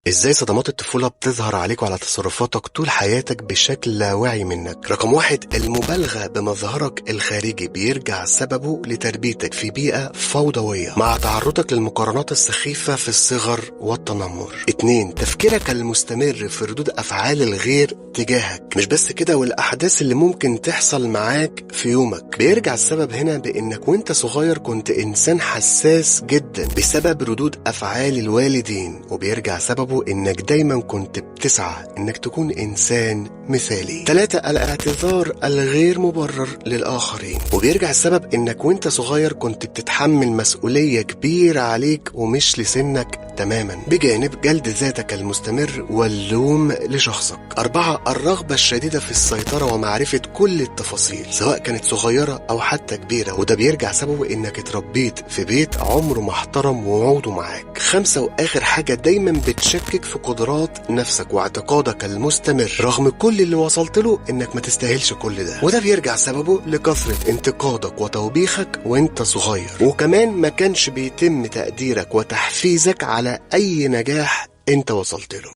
ازاي صدمات الطفولة بتظهر عليك وعلى تصرفاتك طول حياتك بشكل لا واعي منك؟ رقم واحد، المبالغة بمظهرك الخارجي بيرجع سببه لتربيتك في بيئة فوضوية مع تعرضك للمقارنات السخيفة في الصغر والتنمر. اتنين، تفكيرك المستمر في ردود افعال الغير تجاهك. مش بس كده، والاحداث اللي ممكن تحصل معاك في يومك بيرجع السبب هنا بانك وانت صغير كنت انسان حساس جدا بسبب ردود افعال الوالدين، وبيرجع سببه انك دايما كنت بتسعى انك تكون انسان مثالي. 3، الاعتذار الغير مبرر للاخرين، وبيرجع السبب انك وانت صغير كنت بتتحمل مسؤولية كبيرة عليك ومش لسنك تماما، بجانب جلد ذاتك المستمر واللوم لشخصك. 4، الرغبة الشديدة في السيطرة ومعرفة كل التفاصيل سواء كانت صغيرة او حتى كبيرة، وده بيرجع سببه انك اتربيت في بيت عمره ما احترم وعوده معاك. 5، واخر حاجة، دايما بتشكك في قدرات نفسك واعتقادك المستمر رغم كل اللي وصلت له انك ما تستاهلش كل ده، وده بيرجع سببه لكثرة انتقادك وتوبيخك وانت صغير، وكمان ما كانش بيتم تقديرك وتحفيزك على اي نجاح انت وصلت له.